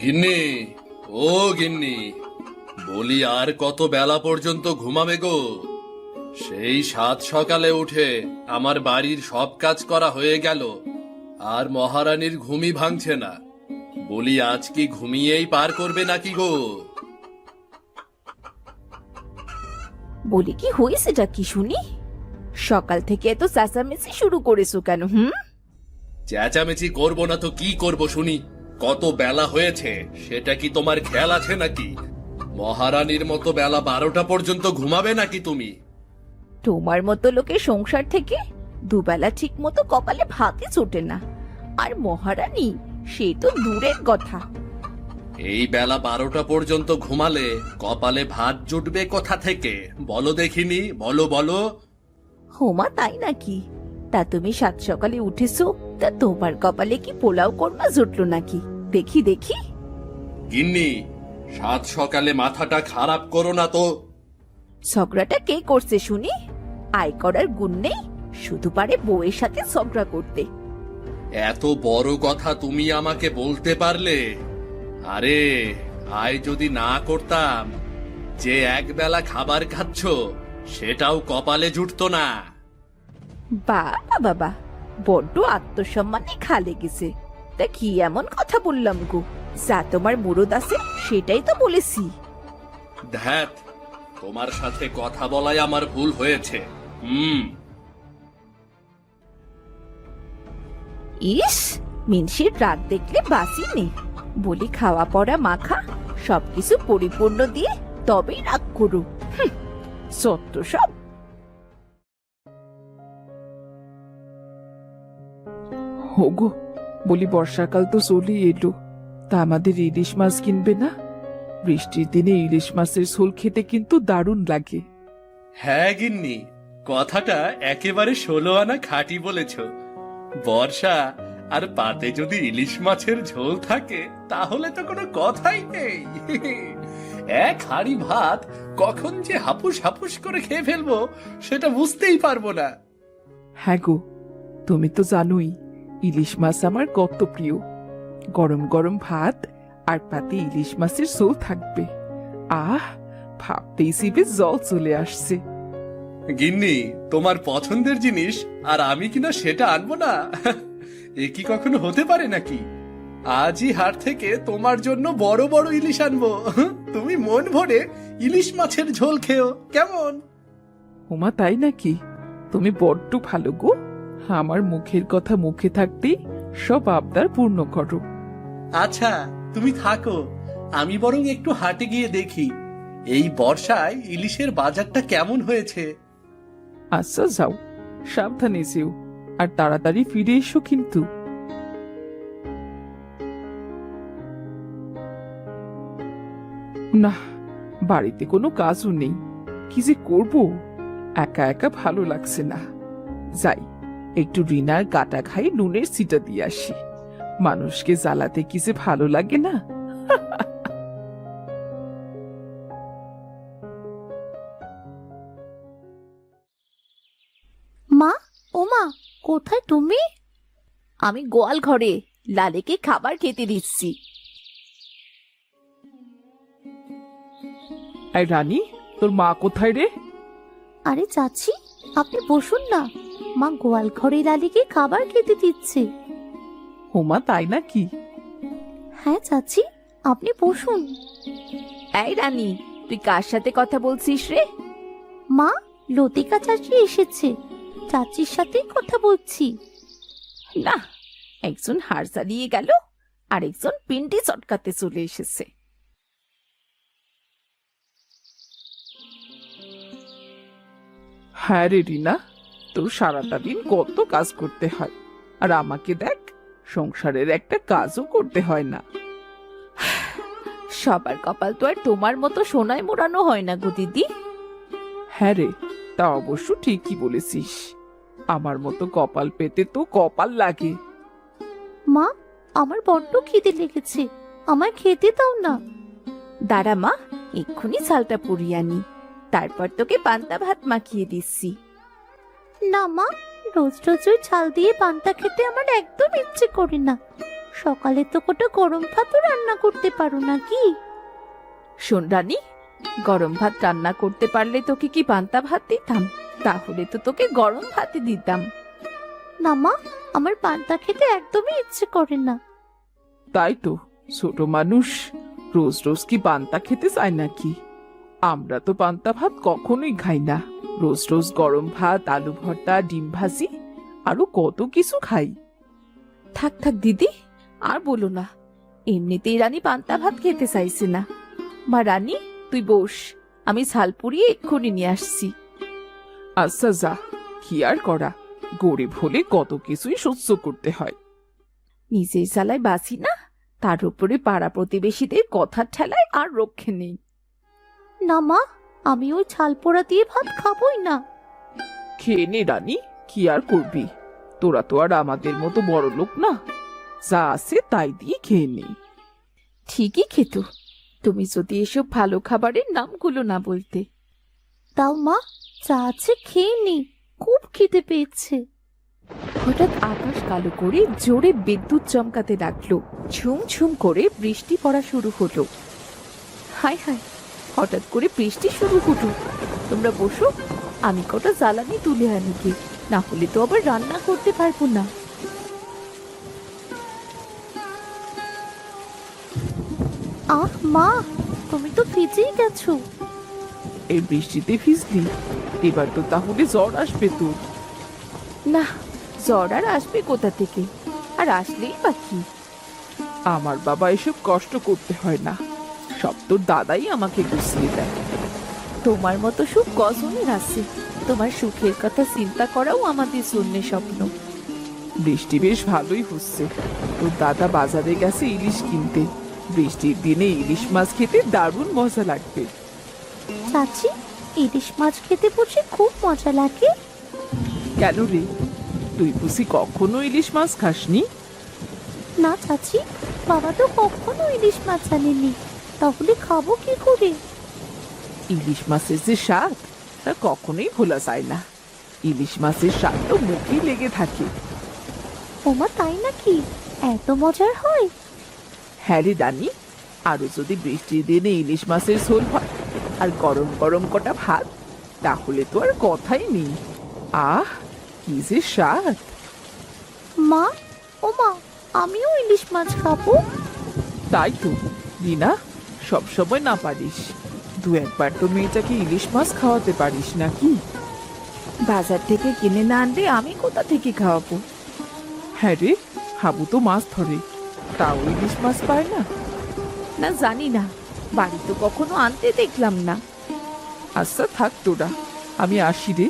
গিন্নি, ও গিন্নি, বলি আর কত বেলা পর্যন্ত ঘুমাবে গো? সেই সাত সকালে উঠে আমার বাড়ির সব কাজ করা হয়ে গেল, আর মহারানীর ঘুমই ভাঙছে না। বলি আজ কি ঘুমিয়েই পার করবে নাকি গো? বলি কি হয়েছেটা কি শুনি? সকাল থেকে এত চেঁচামেচি শুরু করেছো কেন? চেঁচামেচি করব না তো কি করব শুনি? কত বেলা হয়েছে সেটা কি তোমার খেয়াল আছে নাকি? মহারানীর মতো বেলা 12টা পর্যন্ত ঘুমাবে নাকি তুমি? তোমার মতো লোকের সংসার থেকে দুবেলা ঠিক মতো কপালে ভাতই জোটে না, আর মহারানী সে তো দূরের কথা। এই বেলা 12টা পর্যন্ত ঘুমালে কপালে ভাত জুটবে কোথা থেকে? বলো দেখিনি, বলো বলো। হোমা তাই নাকি? তা তুমি সাত সকালে উঠেছো, তা তোমার কপালে কি পোলাও কোরমা জুটলো নাকি? দেখি দেখি। গিন্নি, সাত সকালে মাথাটা খারাপ করো না তো। ঝগড়াটা কে করছে শুনি? আয় করার গুণ নেই, শুধু পারে বউয়ের সাথে ঝগড়া করতে। এত বড় কথা তুমি আমাকে বলতে পারলে? আরে, আয় যদি না করতাম, যে একবেলা খাবার খাচ্ছ সেটাও কপালে জুটতো না। বাবা বাবা, বড্ড আত্মসম্মানে খালে গেছে। তা কি এমন কথা বললাম গো? যা তোমার মুরদ আছে সেটাই তো বলেছি। ধ্যাত, তোমার সাথে কথা বলাই আমার ভুল হয়েছে। ইস, মিনসির রাগ দেখলে বাসি নেই। বলি খাওয়া পড়া মাখা সবকিছু পরিপূর্ণ দিয়ে তবেই রাগ করু। সত্য সব। হোগো, বলি বর্ষাকাল তো চলেই এলো, তা আমাদের ইলিশ মাছ কিনবে না? বৃষ্টির দিনে ইলিশ মাছের ঝোল খেতে কিন্তু দারুণ লাগে। হ্যাঁ গিন্নি, কথাটা একেবারে 16 আনা খাঁটি বলেছ। বর্ষা আর পাতে যদি ইলিশ মাছের ঝোল থাকে তাহলে তো কোনো কথাই নেই। এক হাঁড়ি ভাত কখন যে হাপুস হাপুস করে খেয়ে ফেলবো সেটা বুঝতেই পারবো না। হ্যাঁ গো, তুমি তো জানোই ইলিশ মাছ আমার কত প্রিয়। গরম গরম ভাত আর পাতে ইলিশ মাছের ঝোল থাকবে, আহ, ভাবতেই জিভে জল চলে আসছে। গিন্নি, তোমার পছন্দের জিনিস আর আমি কিনা সেটা আনবো না? এ কি কখনো হতে পারে নাকি? আজই হাট থেকে তোমার জন্য বড় বড় ইলিশ আনবো। তুমি মন ভরে ইলিশ মাছের ঝোল খেও, কেমন? ওমা তাই নাকি? তুমি বড্ড ভালো গো, আমার মুখের কথা মুখে থাকতেই সব আবদার পূর্ণ করো। আচ্ছা, তুমি থাকো, আমি বরং একটু হাটে গিয়ে দেখি এই বর্ষায় ইলিশের বাজারটা কেমন হয়েছে। আচ্ছা যাও, সাবধানে যেও, আর তাড়াতাড়ি ফিরে এসো কিন্তু। না, বাড়িতে কোনো কাজও নেই, কি যে করব, একা একা ভালো লাগছে না। যাই, একটু রিনার গাটা খাই নুনের সিটা দিয়ে আসি। মানুষকে জ্বালাতে কি যে ভালো লাগে না। মা, ও মা, কোথায় তুমি? আমি গোয়াল ঘরে লালেকে খাবার খেতে দিচ্ছি। এই রানী, তোর মা কোথায় রে? আরে চাচি, আপনি বসুন না, মা গোয়াল ঘরে লালিকে খাবার খেতে দিচ্ছে। হোমা তাই নাকি? হ্যাঁ চাচি, আপনি বসুন। এই রানী, তুই কার সাথে কথা বলছিস রে? মা, লতিকা চাচি এসেছে, চাচির সাথেই কথা বলছি। না, একজন হাড় চালিয়ে গেল আর একজন পিন্ডি চটকাতে চলে এসেছে। হ্যাঁ রে রিনা, তোর সারাটা দিন কত কাজ করতে হয়, আর আমাকে দেখ, সংসারের একটা কাজও করতে হয় না। সবার কপাল তো আর তোমার মতো সোনায় মোড়ানো হয় না গো দিদি। হ্যাঁ রে, তা অবশ্য ঠিকই বলেছিস, আমার মতো কপাল পেতে তো কপাল লাগে। মা, আমার বড্ড খিদে লেগেছে, আমায় খেতে দাও না। দাঁড়া মা, এক্ষুনি চালটা পুড়িয়ে আনি, তারপর তোকে পান্তা ভাত মাখিয়ে দিচ্ছি। না মা, রোজ রোজ ওই ঝাল দিয়ে পান্তা খেতে আমার একদম ইচ্ছে করে না। সকালে তো কটা গরম ভাতও রান্না করতে পারো নাকি? শোন রানী, গরম ভাত রান্না করতে পারলে তোকে কি পান্তা ভাত দিতাম? তাহলে তো তোকে গরম ভাতই দিতাম। না মা, আমার পান্তা খেতে একদমই ইচ্ছে করে না। তাই তো, ছোট মানুষ রোজ রোজ কি পান্তা খেতে চায় নাকি? আমরা তো পান্তা ভাত কখনোই খাই না। রোজ রোজ গরম ভাত, আলু ভর্তা, ডিম ভাজি, আরো কত কিছু খাই। থাক থাক দিদি, আর বলো না। এমনিতেই রানী পান্তা ভাত খেতে চাইছে না। মা রানী, তুই বস, আমি ঝাল পুড়িয়ে এক্ষুনি নিয়ে আসছি। আচ্ছা যা, কি আর করা, গরিব হলে কত কিছুই সহ্য করতে হয়। নিজের জ্বালায় বাঁচি না, তার উপরে পাড়া প্রতিবেশীদের কথার ঠেলায় আর রক্ষে নেই। না মা, আমি ওই ছাল পোড়া দিয়ে ভাত খাবোই না। খেয়ে নে রানী, কি আর করবি, তোরা তো আর আমাদের মতো বড় লোক না। যা আছে তাই দিয়ে খেয়ে নে। ঠিকই খেত, তুমি যদি এসব ভালো খাবারের নামগুলো না বলতে। তাও মা, যা আছে খেয়ে নি, খুব খিদে পেয়েছে। হঠাৎ আকাশ কালো করে জোরে বিদ্যুৎ চমকাতে লাগলো। ঝুম ঝুম করে বৃষ্টি পড়া শুরু হলো। হায় হায়, হঠাৎ করে বৃষ্টি শুরু হলো। তোমরা বসো, আমি কটা জ্বালানি তুলে আনি গে, না হলে তো আবার রান্না করতে পারবো না। আহ মা, তুমি তো ভিজেই গেছো। এই বৃষ্টিতে ভিজলি, এবার তো তাহলে জ্বর আসবে তোর। না, জ্বর আর আসবে কোথা থেকে? আর আসলেই বা কি? আমার বাবা এসব কষ্ট করতে হয় না, সব তোর দাদাই আমাকে গুছিয়ে দেয়। তোমার মতো সুখ কজনের আছে? তোমার সুখের কথা চিন্তা করাও আমাদের জন্য স্বপ্ন। বৃষ্টি বেশ ভালোই হচ্ছে, তোর দাদা বাজারে গেছে ইলিশ কিনতে। বৃষ্টির দিনে ইলিশ মাছ খেতে দারুণ মজা লাগবে। চাচি, ইলিশ মাছ খেতে বসে খুব মজা লাগে। কেন রে, তুই বুঝি কখনো ইলিশ মাছ খাসনি? না চাচি, বাবা তো কখনো ইলিশ মাছ আনেনি, তাহলে খাবো কি করে? ইলিশ মাছের যে স্বাদ, তা কখনোই ভোলা যায় না। ইলিশ মাছের স্বাদ তো মুখেই লেগে থাকে। ওমা, তাই নাকি? এত মজার হয়? হ্যাঁ রে দানি, আরো যদি বৃষ্টির দিনে ইলিশ মাছের ঝোল হয় আর গরম গরম কটা ভাত, তাহলে তো আর কথাই নেই। আহ, কি যে স্বাদ! মা, ওমা, আমিও ইলিশ মাছ খাবো। তাই তো, রিনা, সবসময় না পারিস, দু একবার তো মেয়েটাকে ইলিশ মাছ খাওয়াতে পারিস নাকি? বাজার থেকে কিনে না আনলে আমি কোথা থেকে খাওয়াবো? হ্যাঁ রে, হাবু তো মাছ ধরে, তাও ইলিশ মাছ পায় না। না, জানি না, বাড়ি তো কখনো আনতে দেখলাম না। আচ্ছা থাক তোরা, আমি আসি রে।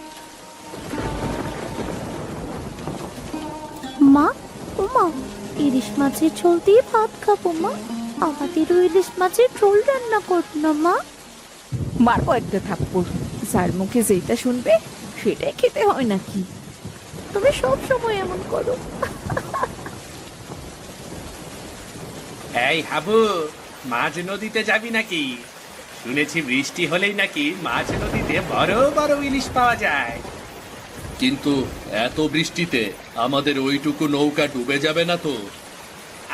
মা, ওমা, ইলিশ মাছের ঝোল দিয়ে ভাত খাবো মা। আমাদেরও ইলিশ মাছের ঝোল রান্না করো না মা। মারবো একটা থাপ্পড়, যার মুখে যেটা শুনবে সেটাই খেতে হয় নাকি? তুমি সব সময় এমন করো। এই হাবু, মাঝ নদীতে যাবি নাকি? শুনেছি বৃষ্টি হলেই নাকি মাঝ নদীতে বড় বড় ইলিশ পাওয়া যায়। কিন্তু এত বৃষ্টিতে আমাদের ওইটুকু নৌকা ডুবে যাবে না তো?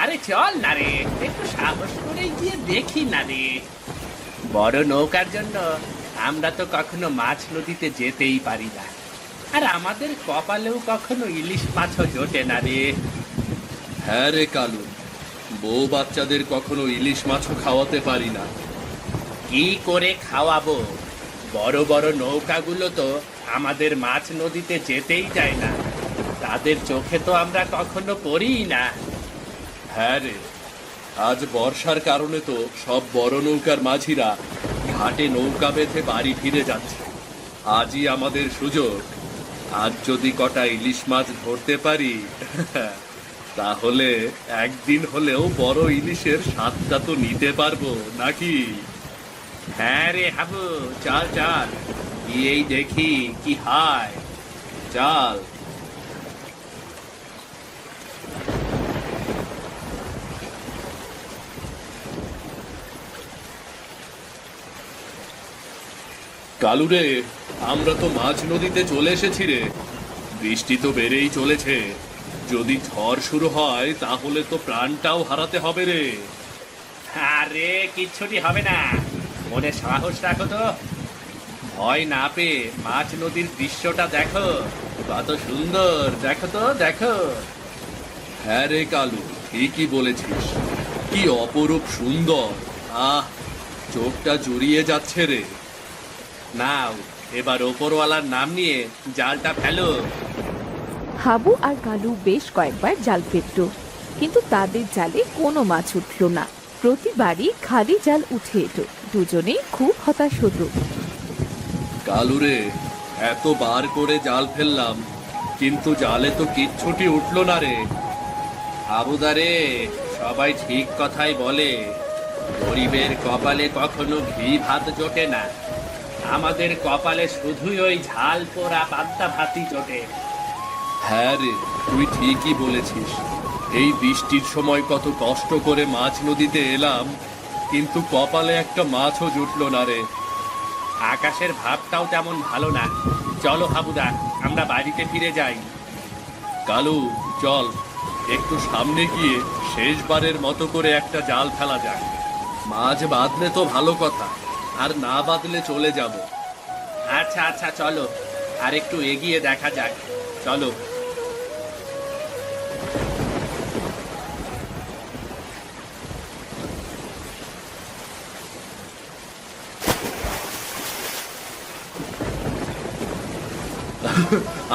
আরে চল না রে, একটু সাহস করে গিয়ে দেখি না রে। বড় নৌকার জন্য আমরা তো কখনো মাছ নদীতে যেতেই পারি না, আর আমাদের কপালেও কখনো ইলিশ মাছও জোটে না রে। হ্যাঁ রে কালু, বউ বাচ্চাদের কখনো ইলিশ মাছও খাওয়াতে পারি না। কি করে খাওয়াবো? বড় বড় নৌকাগুলো তো আমাদের মাছ নদীতে যেতেই যায় না, তাদের চোখে তো আমরা কখনো পড়িই না। হ্যাঁ রে, আজ বর্ষার কারণে তো সব বড় নৌকার মাঝিরা ঘাটে নৌকা বেঁধে বাড়ি ফিরে যাচ্ছে। আজই আমাদের সুযোগ, আজ যদি কটা ইলিশ মাছ ধরতে পারি তাহলে একদিন হলেও বড় ইলিশের স্বাদটা তো নিতে পারবো নাকি? হ্যাঁ রে হাবু, চল চল, গিয়েই দেখি কি হয়, চল। কালু রে, আমরা তো মাঝ নদীতে চলে এসেছি রে। বৃষ্টি তো বেড়েই চলেছে, যদি ঝড় শুরু হয় তাহলে তো প্রাণটাও হারাতে হবে রে। আরে কিচ্ছুটি হবে না, মনে সাহস রাখো তো। ভয় না পেয়ে মাছ নদীর দৃশ্যটা দেখো, কত সুন্দর, দেখো তো দেখো। হ্যাঁ রে কালু, ঠিকই বলেছিস, কি অপরূপ সুন্দর। আহ, চোখটা জুড়িয়ে যাচ্ছে রে। নাও, এবার ওপরওয়ালার নাম নিয়ে জালটা ফেলো। হাবু আর কালু বেশ কয়েকবার জাল ফেলল, কিন্তু তাদের জালে কোনো মাছ উঠল না। প্রতিবারই খালি জাল উঠে এলো। দুজনেই খুব হতাশ হতো। কালু রে, এত বার করে জাল ফেললাম, কিন্তু জালে তো কিচ্ছুটি উঠলো না রে। হাবুদা রে, সবাই ঠিক কথাই বলে, গরিবের কপালে কখনো ঘি ভাত জোটে না। আমাদের কপালে শুধুই ওই ঝাল পোড়া পান্তা ভাতই জোটে। হ্যাঁ রে, তুই ঠিকই বলেছিস। এই বৃষ্টির সময় কত কষ্ট করে মাছ নদীতে এলাম, কিন্তু কপালে একটা মাছও জুটলো না রে। আকাশের ভাবটাও তেমন ভালো না। চলো হাবুদা, আমরা বাড়িতে ফিরে যাই। কালু, চল একটু সামনে গিয়ে শেষবারের মতো করে একটা জাল ফেলা যাক। মাছ বাঁধলে তো ভালো কথা, আর না বাঁধলে চলে যাব। আচ্ছা আচ্ছা, চলো আর একটু এগিয়ে দেখা যাক, চলো।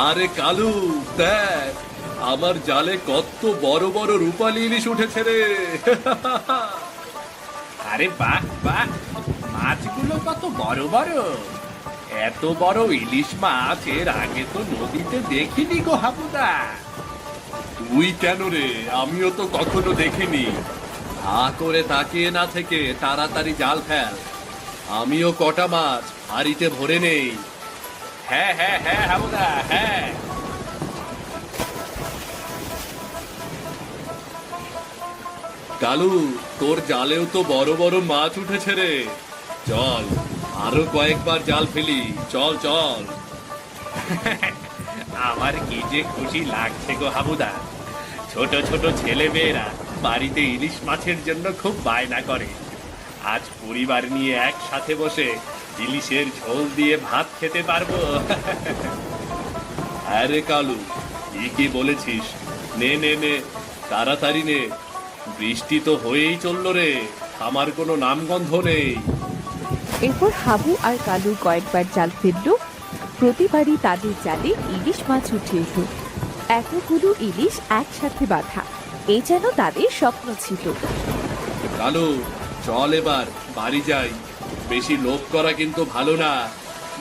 আরে কালু, দেখ আমার জালে কত বড় বড় রূপালী ইলিশ উঠেছে রে। আরে বাহ বাহ, মাছগুলো কত বড় বড়। এত বড় ইলিশ মাছ এর আগে তো নদীতে দেখিনি গো হাবুদা। তুই কেন রে, আমিও তো কখনো দেখিনি। হা করে তাকিয়ে না থেকে তাড়াতাড়ি জাল ফেল। আমিও কটা মাছ হাড়িতে ভরে নেই। হ্যাঁ হ্যাঁ হ্যাঁ হাবুদা, হ্যাঁ। কালু, তোর জালেও তো বড় বড় মাছ উঠেছে রে। চল আরো কয়েকবার জাল ফেলি, চল চল। আমার কি যে খুশি লাগছে গো হাবুদা। ছোট ছোট ছেলে মেয়েরা বাড়িতে ইলিশ মাছের জন্য খুব বায়না করে। আজ পরিবার নিয়ে একসাথে বসে ইলিশের ঝোল দিয়ে ভাত খেতে পারবো। আরে কালু, ঠিকই বলেছিস। নে নে নে, তাড়াতাড়ি নে, বৃষ্টি তো হয়েই চললো রে, আমার কোনো নামগন্ধ নেই। এরপর হাবু আর কালু কয়েকবার জাল ফেলল। প্রতিবারই তাদের জালে ইলিশ মাছ উঠে এলো। এতগুলো ইলিশ একসাথে বাঁধা, এই যেন তাদের স্বপ্ন ছিল। কালু, চল এবার বাড়ি যাই। বেশি লোভ করা কিন্তু ভালো না,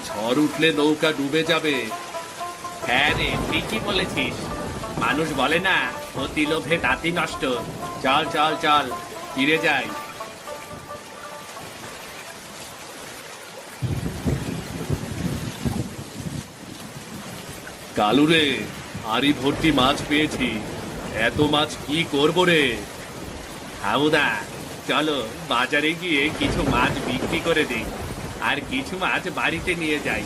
ঝড় উঠলে নৌকা ডুবে যাবে। হ্যাঁ রে, ঠিকই বলেছিস। মানুষ বলে না, অতি লোভে তাঁতি নষ্ট। চল চল চল, ফিরে যাই। কালু রে, হাড়ি ভর্তি মাছ পেয়েছি। এত মাছ কি করবো রে? হাবুদা, চলো বাজারে গিয়ে কিছু মাছ বিক্রি করে দিই, আর কিছু মাছ বাড়িতে নিয়ে যাই।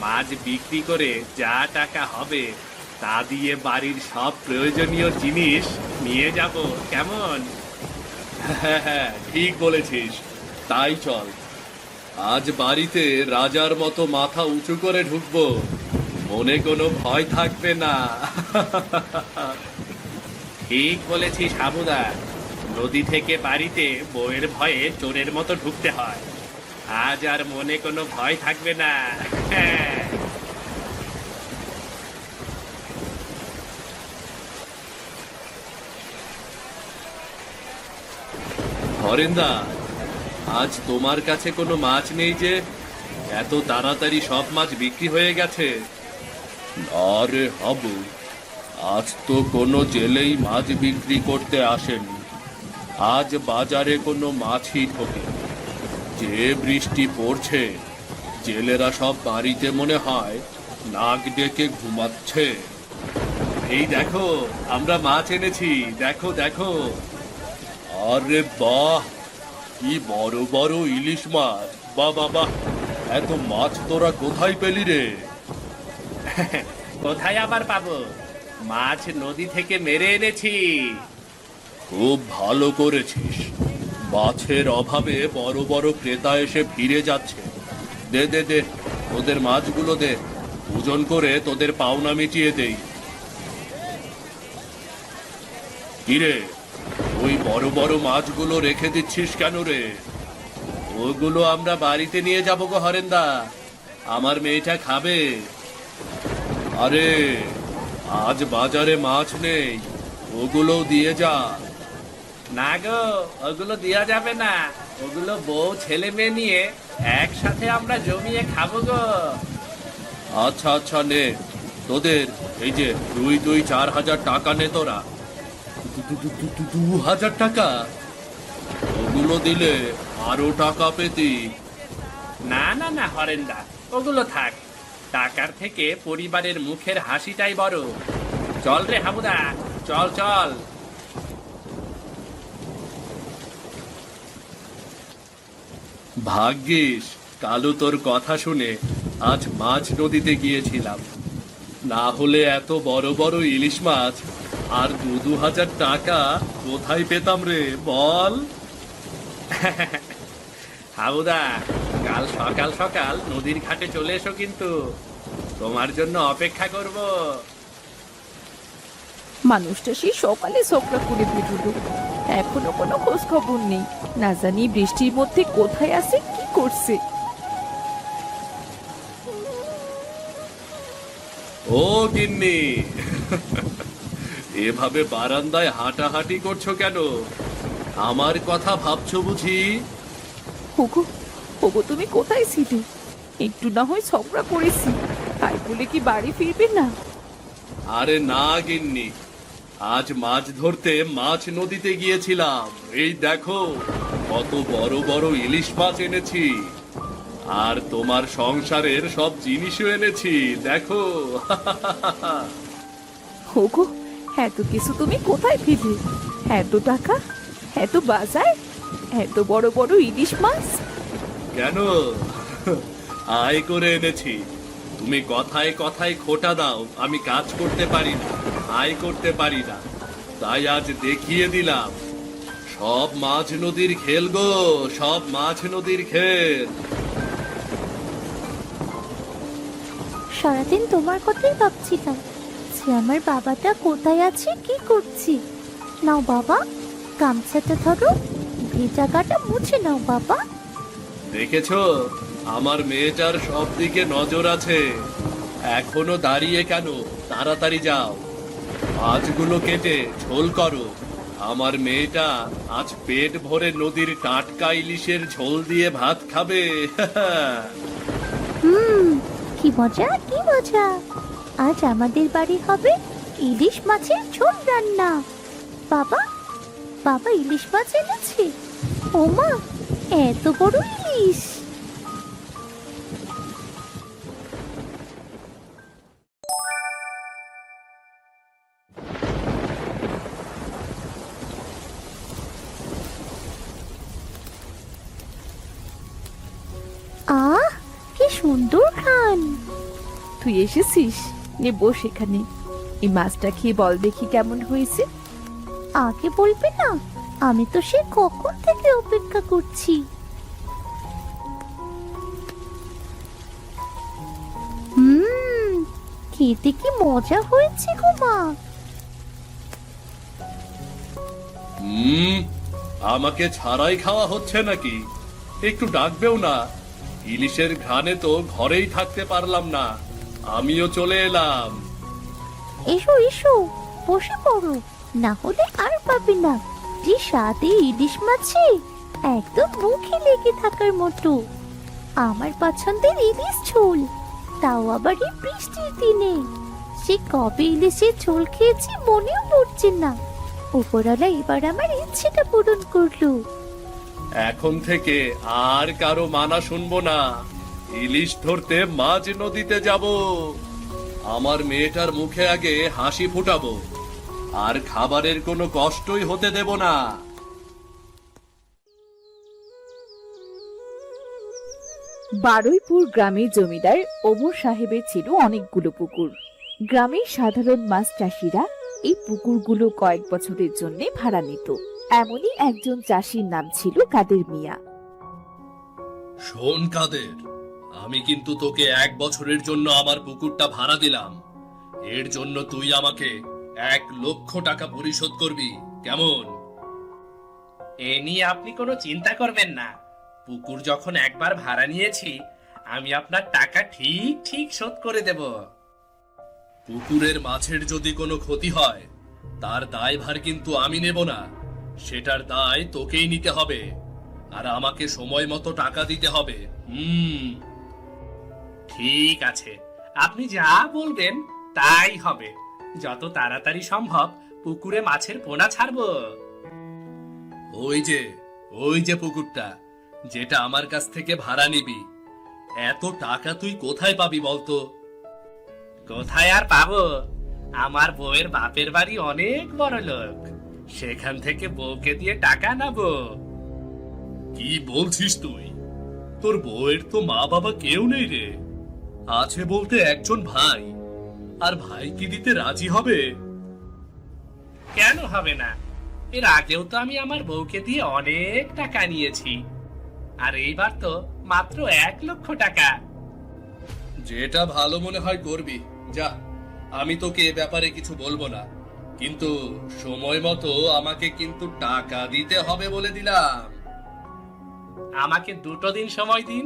মাছ বিক্রি করে যা টাকা হবে তা দিয়ে বাড়ির সব প্রয়োজনীয় জিনিস নিয়ে যাব, কেমন? হ্যাঁ হ্যাঁ, ঠিক বলেছিস, তাই চল। আজ বাড়িতে রাজার মতো মাথা উঁচু করে ঢুকবো, মনে কোনো ভয় থাকবে না। ঠিক বলেছিস হাবুদা, নদী থেকে বাড়িতে বউয়ের ভয়ে চোরের মতো ঢুকতে হয়। আজ আর মনে কোনো ভয় থাকবে না। হরেন্দা, আজ তোমার কাছে কোনো মাছ নেই যে? এত তাড়াতাড়ি সব মাছ বিক্রি হয়ে গেছে। আরে হাবু, আজ তো কোনো জেলেই মাছ বিক্রি করতে আসেনি। আজ বাজারে কোনো মাছই ঢোকে। যে বৃষ্টি পড়ছে, জেলেরা সব বাড়িতে মনে হয় নাক ডেকে ঘুমাচ্ছে। এই দেখো, আমরা মাছ এনেছি, দেখো দেখো। আরে বাহ, কি বড় বড় ইলিশ মাছ! বাহ বাহ বাহ, এত মাছ তোরা কোথায় পেলি রে? কোথায় আবার পাবো, মাছ নদী থেকে মেরে এনেছি। খুব ভালো করেছিস। মাছের অভাবে বড় বড় ক্রেতা এসে ফিরে যাচ্ছে। দে দে দে, তোদের মাছগুলো দে, ওজন করে তোদের পাওনা মিটিয়ে দেই। কিরে, ওই বড় বড় মাছগুলো রেখে দিচ্ছিস কেন রে? ওগুলো আমরা বাড়িতে নিয়ে যাবো গো হরেন্দা, আমার মেয়েটা খাবে। আরে, আজ বাজারে মাছ নেই, ওগুলো দিয়ে যা। না গো, ওগুলো দেওয়া যাবে না। ওগুলো বউ ছেলে মেয়ে নিয়ে একসাথে আমরা জমিয়ে খাবো গো। আচ্ছা আচ্ছা, নে তোদের এই যে 2,4,000 টাকা নে তোরা। 2,000 টাকা? ওগুলো দিলে আরো টাকা পেতি। না না না হরেন্দা, ওগুলো থাক। টাকার থেকে পরিবারের মুখের হাসিটাই বড়। চল রে হাবুদা, চল চল। ভাগ্যিস কালু তোর কথা শুনে আজ মাছ নদীতে গিয়েছিলাম, না হলে এত বড় বড় ইলিশ মাছ আর 2,000 টাকা কোথায় পেতাম রে বল? হাবুদা, কাল সকাল সকাল নদীর ঘাটে চলে এসো কিন্তু, তোমার জন্য অপেক্ষা করব। মানুষটা সেই সকালে ঝগড়া করে বেরোলো, এখনো কোনো খোঁজ খবর নেই। না জানি বৃষ্টির মধ্যে কোথায় আছে, কি করছে। ও গিন্নি, এভাবে বারান্দায় হাঁটাহাঁটি করছো কেন? আমার কথা ভাবছো বুঝি? ওগো, ওগো, তুমি কোথায় ছিলে? একটু না হয় ঝগড়া করেছি, তাই বলে কি বাড়ি ফিরবে না? আরে না গিন্নি, আজ মাছ ধরতে মাছ নদীতে গিয়েছিলাম। এই দেখো কত বড় বড় ইলিশ মাছ এনেছি, আর তোমার সংসারের সব জিনিসও এনেছি দেখো। ওগো, এত কিছু তুমি কোথায় পেলে? এত টাকা, এত বাজার, এত বড় বড় ইলিশ মাছ? কেন, আয় করে এনেছি। তুমি কথায় কথায় খোটা দাও আমি কাজ করতে পারি না, আয় করতে পারি না, তাই আজ দেখিয়ে দিলাম। সব মাছ নদীর খেল গো, সব মাছ নদীর খেল। সারাদিন তোমার কথাই ভাবছিলাম যে আমার বাবাটা কোথায় আছে, কি করছি। নাও বাবা, গামছাটা ধরো, ভেজা গাটা মুছে নাও বাবা। দেখেছো, আমার মেয়েটার সব দিকে নজর আছে। এখনো দাঁড়িয়ে কেন, তাড়াতাড়ি যাও, মাছগুলো কেটে ঝোল করো। আমার মেয়েটা আজ পেট ভরে নদীর টাটকা ইলিশের ঝোল দিয়ে ভাত খাবে। কি মজা, কি মজা। আজ আমাদের বাড়ি হবে ইলিশ মাছের ঝোল রান্না। বাবা, বাবা ইলিশ মাছ এনেছে। ও মা, এত বড় ইলিশ! আহ, কি সুন্দর খান। তুই এসেছিস, নে বস এখানে। এই মাছটা খেয়ে বল দেখি কেমন হয়েছে। আগে বলবে না? আমি তো সে কখন থেকে অপেক্ষা করছি। খেতে কি মজা হয়েছে গো মা। আমাকে ছাড়াই খাওয়া হচ্ছে নাকি? একটু ডাকবেও না? ইলিশের ঘ্রাণে তো ঘরেই থাকতে পারলাম না, আমিও চলে এলাম। এসো এসো, বসে পড়ো, না হলে আর পাবে না। যে স্বাদে ইলিশ মাছে, একদম মুখে লেগে থাকার মতো। আমার পছন্দের ইলিশ ঝোল, তাও আবার এই বৃষ্টির দিনে। সে কবে ইলিশের ঝোল খেয়েছি মনেও পড়ছে না। উপরওয়ালা এবার আমার ইচ্ছেটা পূরণ করলো। এখন থেকে আর কারো মানা শুনবো না, ইলিশ ধরতে মাঝ নদীতে যাব। আমার মেয়েটার মুখে আগে হাসি ফুটাবো, আর খাবারের কোনো কষ্টই হতে দেব না। বারুইপুর গ্রামের জমিদার ওমর সাহেবের ছিল অনেকগুলো পুকুর। গ্রামের সাধারণ মাছ চাষিরা এই পুকুরগুলো কয়েক বছরের জন্য ভাড়া নিত। এমনই একজন চাষির নাম ছিল কাদের মিয়া। শোন কাদের, আমি কিন্তু তোকে 1 বছরের জন্য আমার পুকুরটা ভাড়া দিলাম। এর জন্য তুই আমাকে 1 লক্ষ টাকা পরিশোধ করবি, কেমন? এ নিয়ে আপনি কোনো চিন্তা করবেন না। পুকুর যখন একবার ভাড়া নিয়েছি, আমি আপনার টাকা ঠিক ঠিক শোধ করে দেব। পুকুরের মাছের যদি কোনো ক্ষতি হয়, তার দায়ভার কিন্তু আমি নেব না। সেটার দায় তোকেই নিতে হবে, আর আমাকে সময় মতো টাকা দিতে হবে। ঠিক আছে, আপনি যা বলবেন তাই হবে। যত তাড়াতাড়ি সম্ভব পুকুরে মাছের পোনা ছাড়বো। ওই যে পুকুরটা, যেটা আমার কাছ থেকে ভাড়া নিবি, এত টাকা তুই কোথায় পাবি বলতো? কোথায় আর পাবো? আমার বউয়ের বাপের বাড়ি অনেক বড় লোক, সেখান থেকে বউকে দিয়ে টাকা নেবো। কি বলছিস তুই? তোর বউয়ের তো মা বাবা কেউ নেই রে। আছে বলতে একজন ভাই, আর ভাই কি দিতে রাজি হবে? কেন হবে না? এর আগেও তো আমি আমার বউকে দিয়ে অনেক টাকা নিয়েছি, আর এইবার তো মাত্র 1 লক্ষ টাকা। যেটা ভালো মনে হয় করবি, যা। আমি তোকে এ ব্যাপারে কিছু বলবো না, কিন্তু সময় মতো আমাকে কিন্তু টাকা দিতে হবে বলে দিলাম। আমাকে 2 দিন সময় দিন,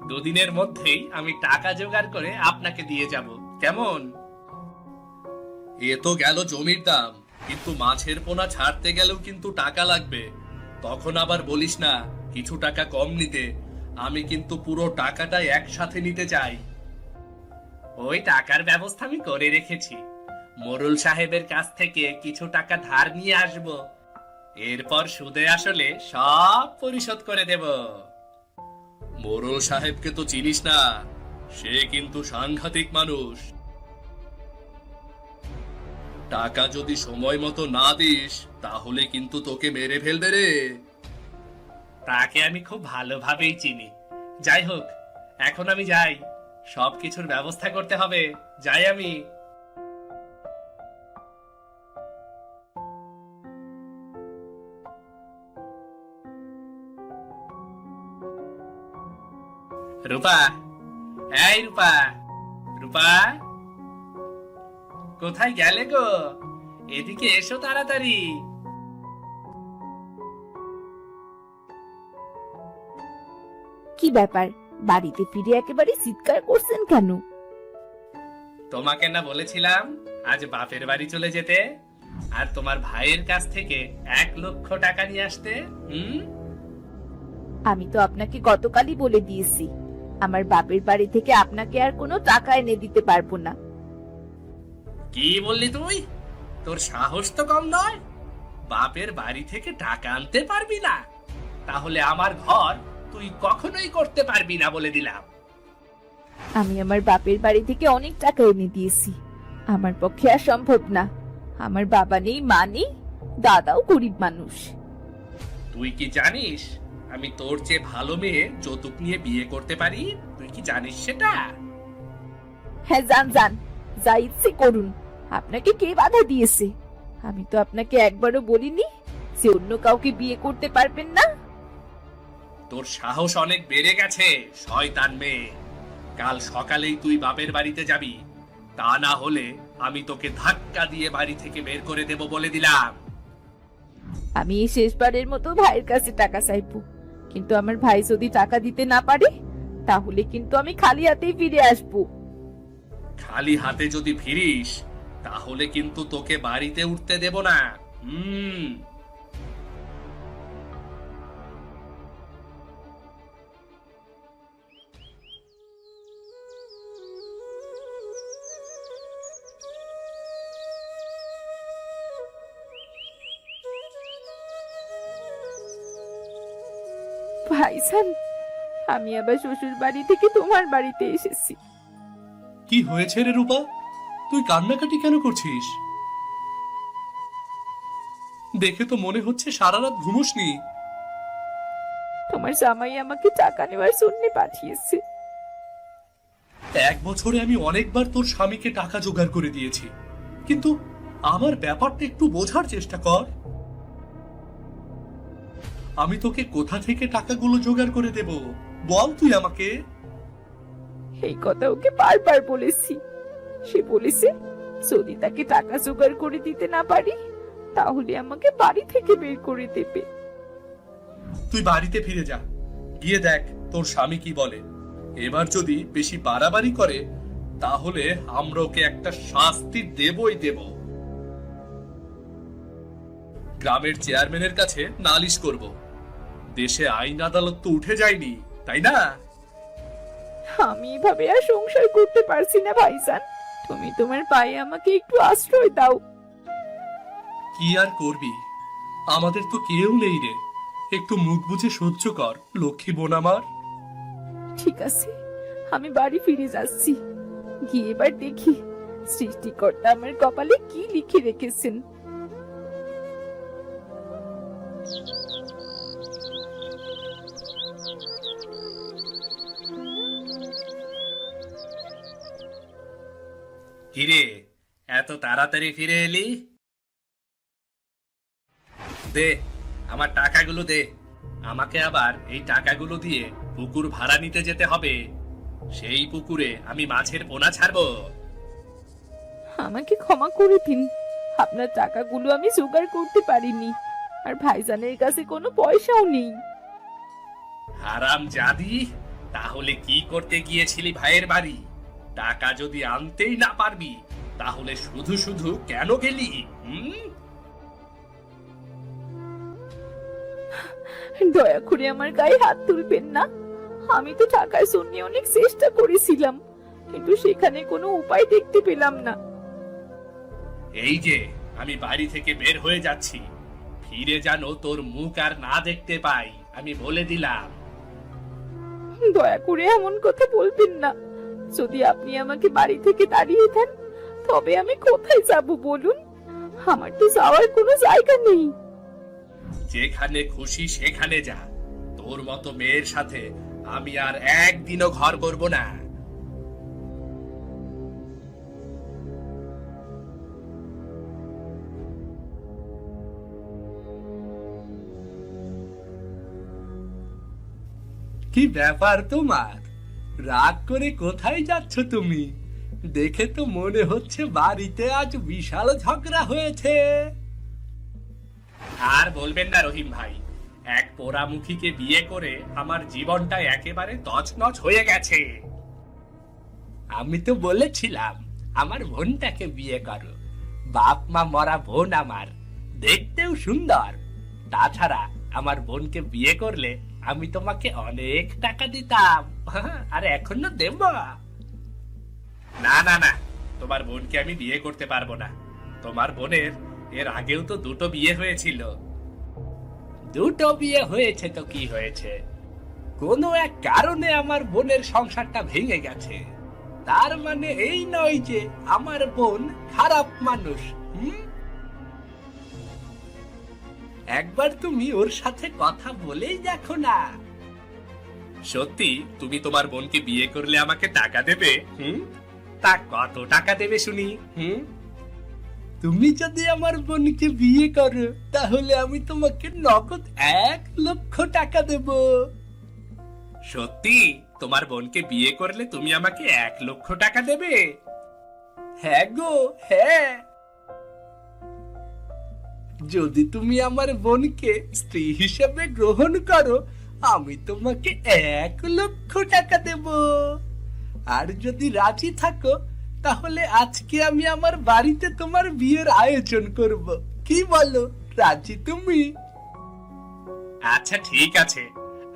2 দিনের মধ্যেই আমি টাকা জোগাড় করে আপনাকে দিয়ে যাব, কেমন? এ তো গেল জমির দাম, কিন্তু মাছের পোনা ছাড়তে গেলেও কিন্তু টাকা লাগবে। তখন আবার বলিস না কিছু টাকা কম নিতে। আমি কিন্তু পুরো টাকাটা একসাথে নিতে চাই। ওই টাকার ব্যবস্থা আমি করে রেখেছি। মোরল সাহেবের কাছ থেকে কিছু টাকা ধার নিয়ে আসব, এরপর সুদে আসলে সব পরিশোধ করে দেব। মোরল সাহেবকে তো চিনিস না, সে কিন্তু সাংঘাতিক মানুষ। টাকা যদি সময় মতো না দিস, তাহলে কিন্তু তোকে মেরে ফেলবে রে। তাকে আমি খুব ভালোভাবেই চিনি। যাই হোক, এখন আমি যাই, সবকিছুর ব্যবস্থা করতে হবে। যাই আমি। রূপা, এই রূপা, রূপা, কোথায় গেলে গো? এদিকে এসো তাড়াতাড়ি। কি ব্যাপার, বাড়িতে ফিরে একেবারে চিৎকার করছেন কেন? তোমাকে না বলেছিলাম আজ বাপের বাড়ি চলে যেতে, আর তোমার ভাইয়ের কাছ থেকে 1 লক্ষ টাকা নিয়ে আসতে? আমি তো আপনাকে গতকালই বলে দিয়েছি, আমার বাপের বাড়ি থেকে আপনাকে আর কোনো টাকা এনে দিতে পারবো না। কি বললি তুই? তোর সাহস তো কম নয়। বাপের বাড়ি থেকে টাকা আনতে পারবি না? তাহলে আমার ঘর তুই কখনোই করতে পারবি না বলে দিলাম। আমি আমার বাপের বাড়ি থেকে অনেক টাকা এনে দিয়েছি, আমার পক্ষে আর সম্ভব না। আমার বাবা নেই, মা নেই, দাদাও গরিব মানুষ। তুই কি জানিস আমি তোর চেয়ে ভালো মেয়ে যৌতুক নিয়ে বিয়ে করতে পারি? তুই কি জানিস সেটা? হ্যাঁ, যান যান, যা ইচ্ছে করুন। আপনাকে কে বাধা দিয়েছে? আমি তো আপনাকে একবারও বলিনি যে অন্য কাউকে বিয়ে করতে পারবেন না। তোর সাহস অনেক বেড়ে গেছে, শয়তান মেয়ে। কাল সকালেই তুই বাপের বাড়িতে যাবি, তা না হলে আমি তোকে ধাক্কা দিয়ে বাড়ি থেকে বের করে দেব বলে দিলাম। আমি এই শেষবারের মতো ভাইয়ের কাছে টাকা চাইবো, কিন্তু আমার ভাই যদি টাকা দিতে না পারে, তাহলে কিন্তু আমি খালি হাতেই ফিরে আসবো। খালি হাতে যদি ফিরিস, তাহলে কিন্তু তোকে বাড়িতে উঠতে দেব না। ভাইজান, আমি আবার শ্বশুর বাড়ি থেকে তোমার বাড়িতে এসেছি। কি হয়েছে রে রূপা? তুই কান্নাকাটি কেন করছিস? দেখে তো মনে হচ্ছে সারা রাত ঘুমোসনি। তোমার জামাই আমাকে টাকা নেওয়ার জন্য পাঠিয়েছে। এক বছরে আমি অনেকবার তোর স্বামীকে টাকা জোগাড় করে দিয়েছি, কিন্তু আমার ব্যাপারটা একটু বোঝার চেষ্টা কর। আমি তোকে কোথা থেকে টাকাগুলো জোগাড় করে দেব বল তুই আমাকে। এই কথা ওকে বারবার বলেছি। সে বলেছে যদি তাকে টাকা জোগাড় করে দিতে না পারি তাহলে আমাকে বাড়ি থেকে বের করে দেবে। তুই বাড়িতে ফিরে যা, গিয়ে দেখ তোর স্বামী কি বলে। এবার যদি বেশি বাড়াবাড়ি করে তাহলে আমরা ওকে একটা শাস্তি দেবই দেব। গ্রামের চেয়ারম্যানের কাছে নালিশ করব। দেশে আইন আদালত তো উঠে যায়নি, তাই না? আমি এভাবে আর সংসার করতে পারছি না ভাইজান, তুমি তোমার পায়ে আমাকে একটু আশ্রয় দাও। কি আর করবি, আমাদের তো কেউ নেই রে। একটু মুখ বুঝে সহ্য কর লক্ষ্মী বোন আমার। ঠিক আছে, আমি বাড়ি ফিরে যাচ্ছি। গিয়ে এবার দেখি সৃষ্টিকর্তা আমার কপালে কি লিখে রেখেছেন। কিরে, এত তাড়াতাড়ি ফিরে এলি? দে আমার টাকাগুলো দে। আমাকে আবার এই টাকাগুলো দিয়ে পুকুর ভাড়া নিতে যেতে হবে। সেই পুকুরে আমি মাছের পোনা ছাড়বো। আমাকে ক্ষমা করে দিন, আপনার টাকাগুলো আমি জোগাড় করতে পারিনি, আর ভাইজানের কাছে কোনো পয়সাও নেই। হারাম জাদি, তাহলে কি করতে গিয়েছিলি ভাইয়ের বাড়ি? টাকা যদি আনতেই না পারবি তাহলে শুধু শুধু কেন গেলি? দয়া করে আমার গায়ে হাত তুলবেন না। আমি তো টাকার জন্য অনেক চেষ্টা করেছিলাম, কিন্তু সেখানে কোনো উপায় দেখতে পেলাম না। এই যে আমি বাড়ি থেকে বের হয়ে যাচ্ছি, ফিরে যেন তোর মুখ আর না দেখতে পাই, আমি বলে দিলাম। দয়া করে এমন কথা বলবেন না। যদি আপনি আমাকে বাড়ি থেকে তাড়িয়ে দেন তবে আমি কোথায় যাব বলুন? আমার তো যাওয়ার কোনো জায়গা নেই। যেখানে খুশি সেখানে যা। তোর মতো মেয়ের সাথে আমি আর একদিনও ঘর করব না। কি ব্যাপার তোমার? রাগ করে কোথায় যাচ্ছ তুমি? দেখে তো মনে হচ্ছে বাড়িতে আজ বিশাল ঝগড়া হয়েছে। আর বলবেন না রহিম ভাই, এক পোড়ামুখীকে বিয়ে করে আমার জীবনটা একেবারে তছনছ হয়ে গেছে। আমি তো বলেছিলাম আমার বোনটাকে বিয়ে করো। বাপ মা মরা বোন আমার, দেখতেও সুন্দর। তাছাড়া আমার বোনকে বিয়ে করলে আমি তোমাকে অনেক টাকা দিতাম, আর এখনো দেব। না না না, তোমার বোনকে আমি বিয়ে করতে পারবো না। তোমার বোনের এর আগেও তো দুটো বিয়ে হয়েছিল। দুটো বিয়ে হয়েছে তো কি হয়েছে? কোনো এক কারণে আমার বোনের সংসারটা ভেঙে গেছে, তার মানে এই নয় যে আমার বোন খারাপ মানুষ। একবার তুমি ওর সাথে কথা বলেই দেখো না। সত্যি তুমি তোমার বোনকে বিয়ে করলে আমাকে টাকা দেবে? তা কত টাকা দেবে শুনি? তুমি যদি আমার বোনকে বিয়ে করো তাহলে আমি তোমাকে নগদ 1,00,000 টাকা দেব। সত্যি তোমার বোনকে বিয়ে করলে তুমি আমাকে 1,00,000 টাকা দেবে? হ্যাঁ গো হ্যাঁ। যদি তুমি আমার বোনকে স্ত্রী হিসেবে গ্রহণ করো আমি তোমাকে 1,00,000 টাকা দেব। আর যদি রাজি থাকো তাহলে আজকে আমি আমার বাড়িতে তোমার বিয়ের আয়োজন করব। কি বলো, রাজি তুমি? আচ্ছা ঠিক আছে,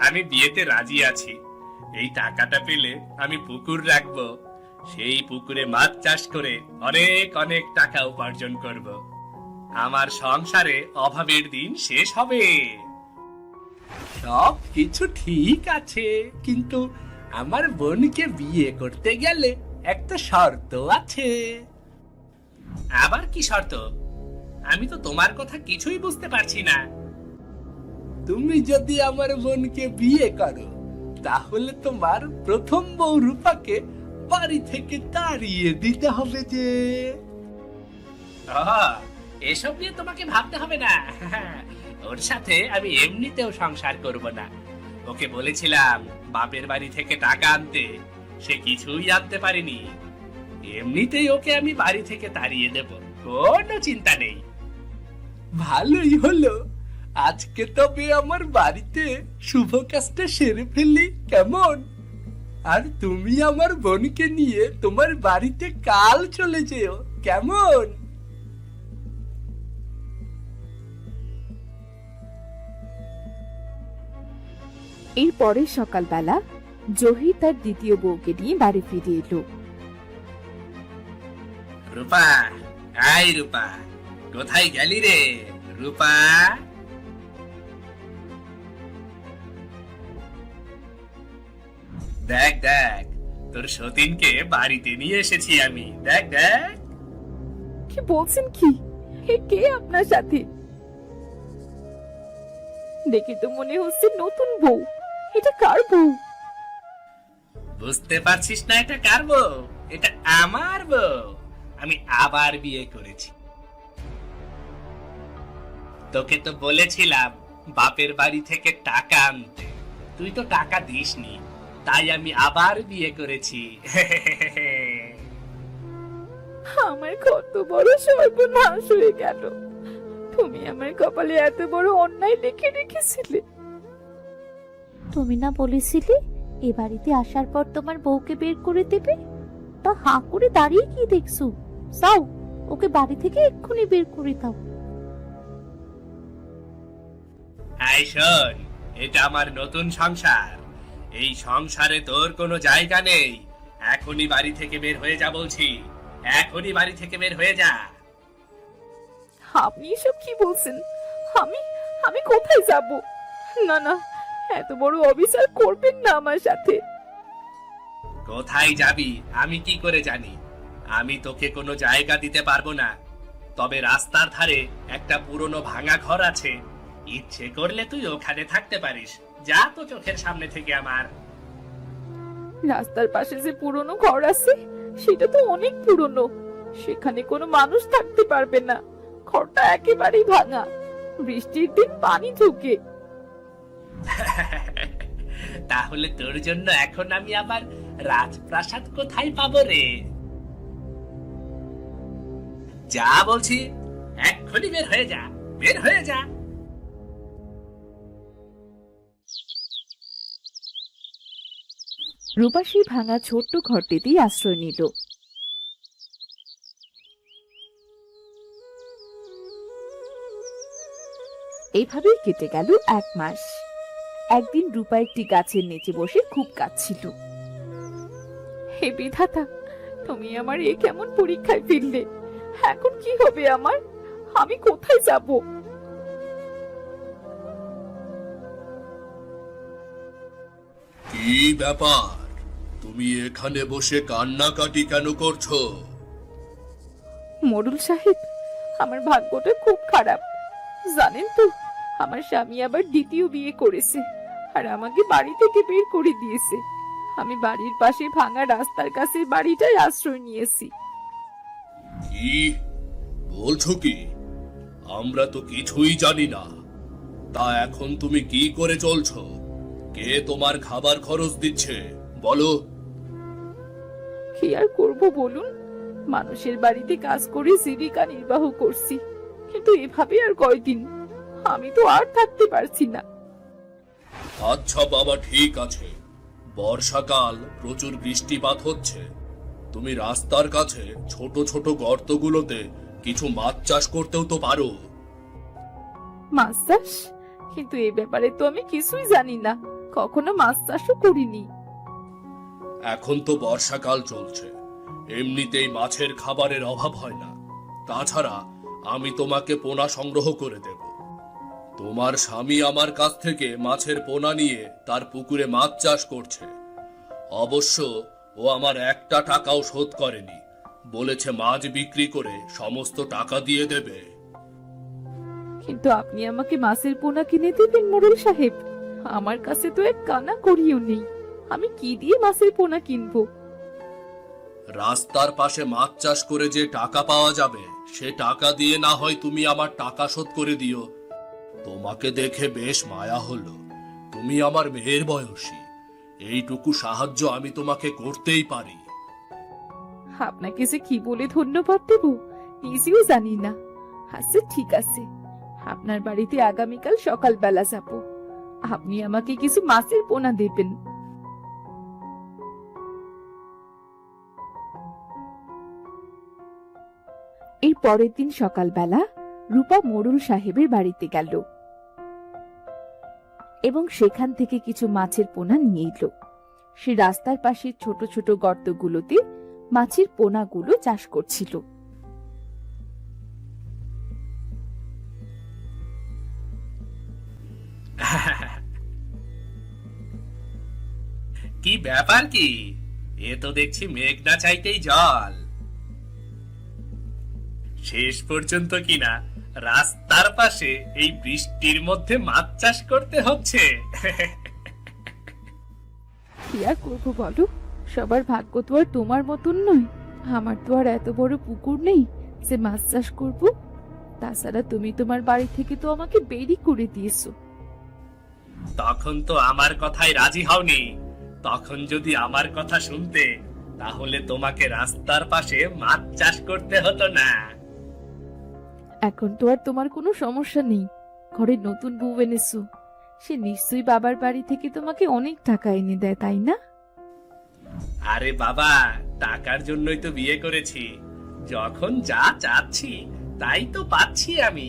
আমি বিয়েতে রাজি আছি। এই টাকাটা পেলে আমি পুকুর রাখবো, সেই পুকুরে মাছ চাষ করে অনেক অনেক টাকা উপার্জন করব। আমার সংসারে অভাবের দিন শেষ হবে। সব কিছু ঠিক আছে, কিন্তু আমার বোনকে বিয়ে করতে গেলে একটা শর্ত আছে। আবার কি শর্ত? আমি তো তোমার কথা কিছুই বুঝতে পারছি না। তুমি যদি আমার বোনকে বিয়ে করো তাহলে তোমার প্রথম বউ রূপাকে বাড়ি থেকে তাড়িয়ে দিতে হবে যে। এসব নিয়ে তোমাকে ভাবতে হবে না। ওর সাথে আমি এমনিতেও সংসার করব না। ওকে বলেছিলাম বাপের বাড়ি থেকে টাকা আনতে, সে কিছুই আনতে পারেনি। এমনিতেই ওকে আমি বাড়ি থেকে তাড়িয়ে দেব, কোনো চিন্তা নেই। ভালোই হলো, আজকে তবে আমার বাড়িতে শুভ কাজটা সেরে ফেলি, কেমন? আর তুমি আমার বোনকে নিয়ে তোমার বাড়িতে কাল চলে যেও, কেমন? এরপরে সকালবেলা জহির তার দ্বিতীয় বউকে নিয়ে বাড়ি ফিরে এলো। রূপা, আই রূপা, কোথায় গেলি রে রূপা? দেখ দেখ, তোর সতীনকে বাড়িতে নিয়ে এসেছি আমি। দেখ দেখ। কি বলছেন কি? কে আপনার সাথে? দেখে তো মনে হচ্ছে নতুন বউ। এটা কার বউ? বুঝতে পারছিস না এটা কার বউ? এটা আমার বউ। আমি আবার বিয়ে করেছি। তোকে তো বলেছিলাম বাপের বাড়ি থেকে টাকা আনতে, তুই তো টাকা দিসনি, তাই আমি আবার বিয়ে করেছি। আমার কত বড় সর্বনাশ হয়ে গেল। তুমি আমার কপালে এত বড় অন্যায় লিখে রেখেছিলে। তুমি না বলেছিলে এ বাড়িতে আসার পর তোমার বউকে বের করে দেবে? তা হাঁ করে দাঁড়িয়ে কি দেখছো? যাও, ওকে বাড়ি থেকে এক্ষুনি বের করে দাও। আই শোন, এটা আমার নতুন সংসার। এই সংসারে তোর কোনো জায়গা নেই। এখনই বাড়ি থেকে বের হয়ে যা বলছি, এখনই বাড়ি থেকে বের হয়ে যা। আপনি এসব কি বলছেন? আমি আমি কোথায় যাব? না না, এত বড় অবিচার করবেন না আমার সাথে। কোথায় যাবি আমি কি করে জানি? আমি তোকে কোনো জায়গা দিতে পারবো না। তবে রাস্তার ধারে একটা পুরনো ভাঙা ঘর আছে, ইচ্ছে করলে তুই ওখানে থাকতে পারিস। যা তো চোখের সামনে থেকে আমার। রাস্তার পাশে যে পুরনো ঘর আছে সেটা তো অনেক পুরনো, সেখানে কোনো মানুষ থাকতে পারবে না। ঘরটা একেবারেই ভাঙা, বৃষ্টির দিন পানি ঢোকে। তাহলে তোর জন্য এখন আমি আবার রাজপ্রাসাদ কোথায় পাবো রে? যা বলছি, এক্ষুনি বের হয়ে যা, বের হয়ে যা। রূপা সেই ভাঙা ছোট্ট ঘরটিতেই আশ্রয় নিল। এইভাবেই কেটে গেল 1 মাস। একদিন রূপা একটি গাছের নিচে বসে খুব কাঁদছিল। হে বিধাতা, তুমি আমার এ কেমন পরীক্ষায় ফেললে? এখন কি হবে আমার? আমি কোথায় যাব? কি ব্যাপার, তুমি এখানে বসে কান্নাকাটি কেন করছো? মোড়ল সাহেব, আমার ভাগ্যটা খুব খারাপ। জানেন তো, আমার স্বামী আবার দ্বিতীয় বিয়ে করেছে আর আমাকে বাড়ি থেকে বের করে দিয়েছে। আমি বাড়ির পাশে ভাঙা রাস্তার কাছে বাড়িটায় আশ্রয় নিয়েছি। কি বলছো কি? আমরা তো কিছুই জানি না। তা এখন তুমি কি করে চলছো? কে তোমার খাবার খরচ দিচ্ছে বলো? কি আর করব বলুন, মানুষের বাড়িতে কাজ করে জীবিকা নির্বাহ করছি, কিন্তু এভাবে আর কয়দিন? আমি তো আর থাকতে পারছি না। আচ্ছা বাবা, ঠিক আছে। বর্ষাকাল, প্রচুর বৃষ্টিপাত হচ্ছে। তুমি রাস্তার কাছে ছোট ছোট গর্তগুলোতে কিছু মাছ চাষ করতেও তো পারো। মাছ চাষ? কিন্তু এই ব্যাপারে তো আমি কিছুই জানি না, কখনো মাছ চাষও করিনি। এখন তো বর্ষাকাল চলছে, এমনিতেই মাছের খাবারের অভাব হয় না। তাছাড়া আমি তোমাকে পোনা সংগ্রহ করে দেব। তোমার স্বামী আমার কাছ থেকে মাছের পোনা নিয়ে তার পুকুরে মাছ চাষ করছে। অবশ্য ও আমার একটা টাকাও শোধ করেনি, বলেছে মাছ বিক্রি করে সমস্ত টাকা দিয়ে দেবে। কিন্তু আপনি আমাকে মাছের পোনা কিনে দেবেন মোড়ল সাহেব? আমার কাছে তো এক কানা করিও নেই, আমি কি দিয়ে মাছের পোনা কিনবো? রাস্তার পাশে মাছ চাষ করে যে টাকা পাওয়া যাবে সে টাকা দিয়ে না হয় তুমি আমার টাকা শোধ করে দিও। তোমাকে দেখে বেশ মায়া হলো, তুমি আমার মেয়ের বয়সী, এইটুকু সাহায্য আমি তোমাকে করতেই পারি। আপনাকে যে কি বলে ধন্যবাদ দেব নিজেও জানি না। আচ্ছা ঠিক আছে, আপনার বাড়িতে আগামীকাল সকালবেলা যাব। আপনি আমাকে কিছু মাছের পোনা দেবেন। এর পরের দিন সকালবেলা রূপা মোড়ল সাহেবের বাড়িতে গেল এবং সেখান থেকে কিছু মাছের পোনা নিয়ে এলো। সে রাস্তার পাশে ছোট ছোট গর্তগুলোতে মাছের পোনাগুলো চাষ করছিল। কি ব্যাপার কি? এ তো দেখছি মেঘ না চাইতেই জল। শেষ পর্যন্ত কিনা রাস্তার পাশে এই বৃষ্টির মধ্যে মাছ চাষ করতে হচ্ছে। কি আর করবো বলো, সবার ভাগ্য তো আর তোমার মতন নয়। আমার তো আর এত বড় পুকুর নেই যে মাছ চাষ করব। তাছাড়া তুমি তোমার বাড়ি থেকে তো আমাকে বেরি করে দিয়েছো। তখন তো আমার কথায় রাজি হওনি। তখন যদি আমার কথা শুনতে, তাহলে তোমাকে রাস্তার পাশে মাছ চাষ করতে হতো না। এখন তো আর তোমার কোনো সমস্যা নেই, ঘরে নতুন বউ এনেছো, সে নিশ্চয়ই বাবার বাড়ি থেকে তোমাকে অনেক টাকা এনে দেয়, তাই না? আরে বাবা, টাকার জন্যই তো বিয়ে করেছি। যখন যা চাচ্ছি তাই তো পাচ্ছি আমি।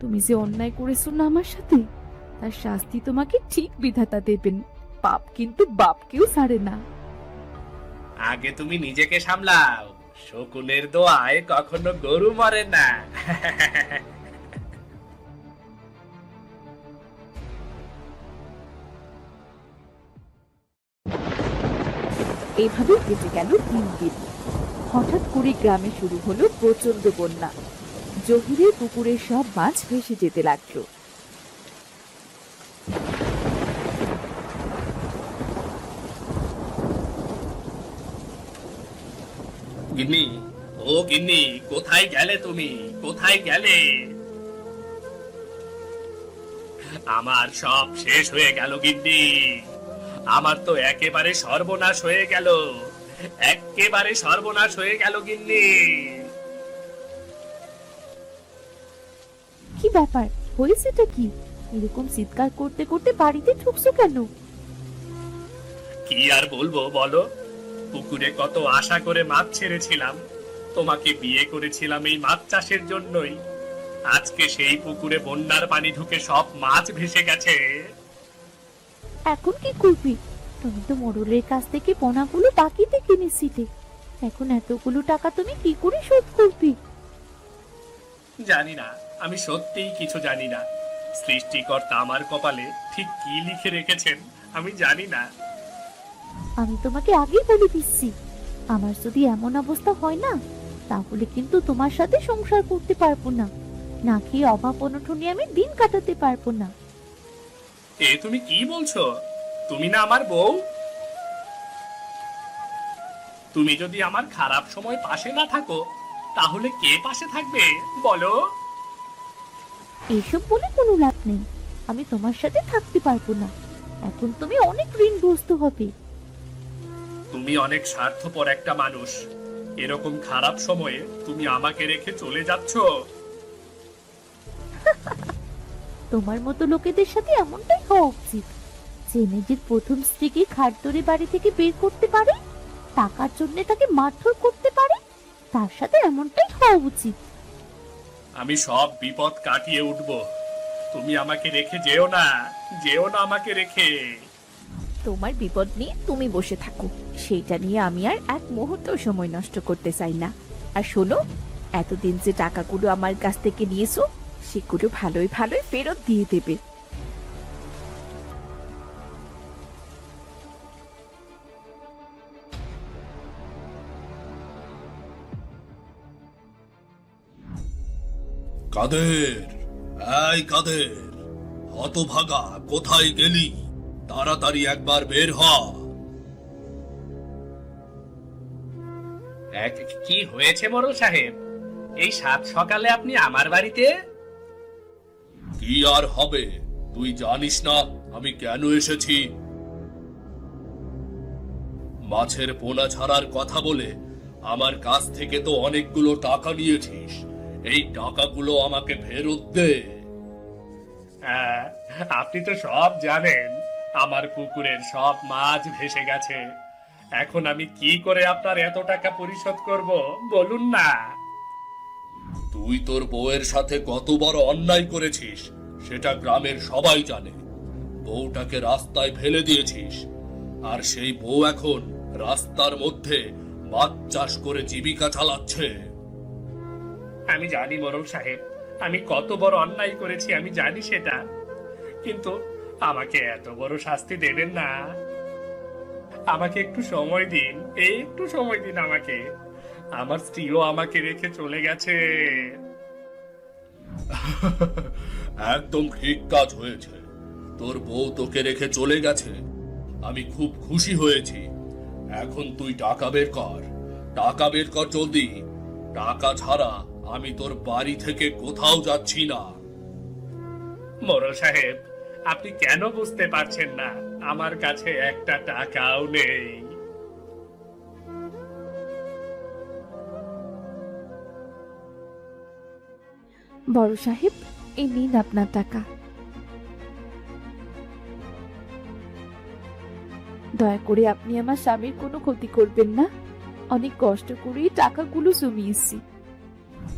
তুমি যে অন্যায় করেছো না আমার সাথে, তার শাস্তি তোমাকে ঠিক বিধাতা দেবেন। পাপ কিন্তু বাপকেও ছাড়ে না। আগে তুমি নিজেকে সামলাও। শকুনের দোয়ায় কখনো গরু মরে না। এইভাবে কেটে গেল 3 দিন। হঠাৎ করে গ্রামে শুরু হলো প্রচন্ড বন্যা। জহিরের পুকুরের সব মাছ ভেসে যেতে লাগলো। গিন্নি, ও গিন্নি, কোথায় গেলে তুমি? কোথায় গেলে? আমার সব শেষ হয়ে গেল গিন্নি। আমার তো একেবারে সর্বনাশ হয়ে গেল। একেবারে সর্বনাশ হয়ে গেল গিন্নি। কি ব্যাপার, হয়েছেটা কি? এরকম চিৎকার করতে করতে বাড়িতে ঢুকছো কেন? কি আর বলবো বলো, পুকুরে কত আশা করে মাছ ছেড়েছিলাম। তোমাকে বিয়ে করেছিলাম এই মাছ চাষের জন্যই। আজকে সেই পুকুরে বন্যার পানি ঢুকে সব মাছ ভেসে গেছে। এখন কি করবি? তুমি তো মোড়লের কাছ থেকে পোনাগুলো বাকিতে কিনেছিলে। এখন এতগুলো টাকা তুমি কি করে শোধ করবি? জানি না, আমি সত্যিই কিছু জানি না। সৃষ্টিকর্তা আমার কপালে ঠিক কি লিখে রেখেছেন আমি জানি না। আমি তোমাকে আগেই বলে দিচ্ছি, আমার যদি এমন অবস্থা হয় না, তাহলে কিন্তু তোমার সাথে সংসার করতে পারবো না। না খেয়ে অভাব অনটনে আমি দিন কাটাতে পারবো না। এ তুমি কি বলছো? তুমি না আমার বউ? তুমি যদি আমার খারাপ সময় পাশে না থাকো, তাহলে কে পাশে থাকবে বলো? এসব বলে কোনো লাভ নেই। আমি তোমার সাথে থাকতে পারবো না। এখন তুমি অনেক ঋণগ্রস্ত হবে। তুমি অনেক স্বার্থপর একটা মানুষ। এরকম খারাপ সময়ে তুমি আমাকে রেখে চলে যাচ্ছ। তোমার মতো লোকেদের সাথে এমনটাই হওয়া উচিত। যে নিজের প্রথম স্ত্রীকে খাট ধরে বাড়ি থেকে বের করতে পারে, টাকার জন্য তাকে মারধর করতে পারে, তার সাথে এমনটাই হওয়া উচিত। আমি সব বিপদ কাটিয়ে উঠব। তুমি আমাকে রেখে যেও না, যেও না আমাকে রেখে। তোমার বিপদ নিয়ে তুমি বসে থাকো, সেইটা নিয়ে আমি আর এক মুহূর্ত সময় নষ্ট করতে চাই না। আর শোনো, এতদিন যে টাকাগুলো আমার কাছ থেকে নিয়েছো, সেগুলো ভালোই ভালোই ফেরত দিয়ে দেবে। কাদের, এই কাদের, হতভাগা কোথায় গেলি? তাড়াতাড়ি একবার বের হ। কি হয়েছে মোড়ল সাহেব? এই সাত সকালে আপনি আমার বাড়িতে? কি আর হবে, তুই জানিস না আমি কেন এসেছি? মাছের পোনা ছাড়ার কথা বলে আমার কাছ থেকে তো অনেকগুলো টাকা নিয়েছিস, এই টাকাগুলো আমাকে ফেরত দে। হ্যাঁ, আপনি তো সব জানেন, আমার পুকুরের সব মাছ ভেসে গেছে। এখন আমি কি করে আপনার এত টাকা পরিশোধ করব বলুন না। তুই তোর বউয়ের সাথে কত বড় অন্যায় করেছিস সেটা গ্রামের সবাই জানে। বউটাকে রাস্তায় ফেলে দিয়েছিস, আর সেই বউ এখন রাস্তার মধ্যে মাছ চাষ করে জীবিকা চালাচ্ছে। আমি জানি মোড়ল সাহেব, আমি কত বড় অন্যায় করেছি আমি জানি সেটা, কিন্তু আমাকে এত বড় শাস্তি দেবেন না। আমাকে একটু সময় দিন, একটু সময় দিন আমাকে। আমার স্ত্রীও আমাকে রেখে চলে গেছে। একদম ঠিক কাজ হয়েছে, তোর বউ তোকে রেখে চলে গেছে। আমি খুব খুশি হয়েছি। এখন তুই টাকা বের কর, টাকা বের কর জলদি। টাকা ছাড়া আমি তোর বাড়ি থেকে কোথাও যাচ্ছি না। মোড়ল সাহেব, আপনি কেন বুঝতে পারছেন না? আমার কাছে একটা টাকাও নেই। বড় সাহেব, এই নিন আপনার টাকা। দয়া করে আপনি আমার স্বামীর কোনো ক্ষতি করবেন না। অনেক কষ্ট করে টাকাগুলো জমিয়েছি।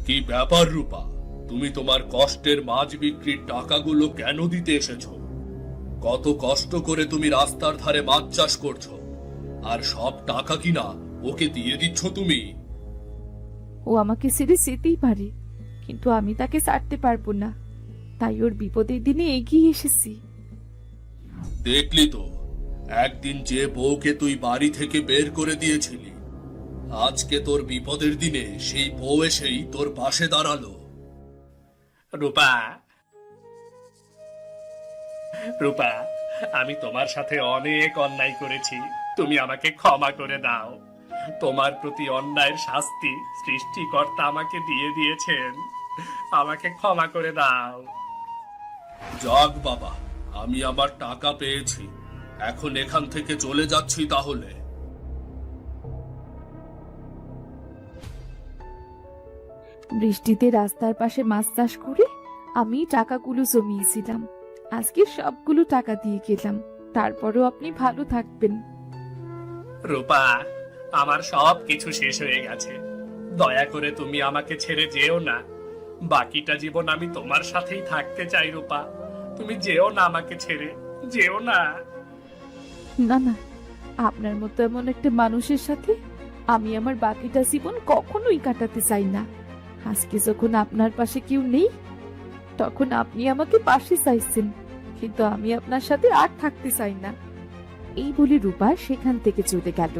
কি ব্যাপার রূপা, তুমি তোমার কষ্টের মাছ বিক্রির টাকাগুলো কেন দিতে এসেছো? কত কষ্ট করে তুমি রাস্তার ধারে মাছ চাষ করছো, আর সব টাকা কিনা ওকে দিয়ে দিচ্ছ তুমি? ও আমাকে ছেড়ে যেতেই পারে, কিন্তু আমি তাকে ছাড়তে পারবো না। তাই ওর বিপদের দিনে এগিয়ে এসেছি। দেখলি তো, একদিন যে বউকে তুই বাড়ি থেকে বের করে দিয়েছিলি, আজকে তোর বিপদের দিনে সেই বউ এসেই তোর পাশে দাঁড়ালো। রূপা, রূপা, আমি তোমার সাথে অনেক অন্যায় করেছি, তুমি আমাকে ক্ষমা করে দাও। তোমার প্রতি অন্যায়ের শাস্তি সৃষ্টিকর্তা আমাকে দিয়ে দিয়েছেন, আমাকে ক্ষমা করে দাও। যাক বাবা, আমি আমার টাকা পেয়েছি, এখন এখান থেকে চলে যাচ্ছি তাহলে। বৃষ্টিতে রাস্তার পাশে মাছ চাষ করে আমি টাকাগুলো জমিয়েছিলাম। আজকে সবগুলো টাকা দিয়ে গেলাম। তারপরও আপনি ভালো থাকবেন। রূপা, আমার সব কিছু শেষ হয়ে গেছে, দয়া করে তুমি আমাকে ছেড়ে যেও না। বাকিটা জীবন আমি তোমার সাথেই থাকতে চাই রূপা, তুমি যেও না, আমাকে ছেড়ে যেও না। না না, আপনার মতো এমন একটা মানুষের সাথে আমি আমার বাকিটা জীবন কখনোই কাটাতে চাই না। আজকে যখন আপনার পাশে কেউ নেই, তখন আপনি আমাকে পাশে চাইছেন, কিন্তু আমি আপনার সাথে আর থাকতে চাই না। এই বলে রূপা সেখান থেকে চলে গেল।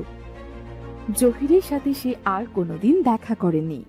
জহিরের সাথে সে আর কোনোদিন দেখা করেনি।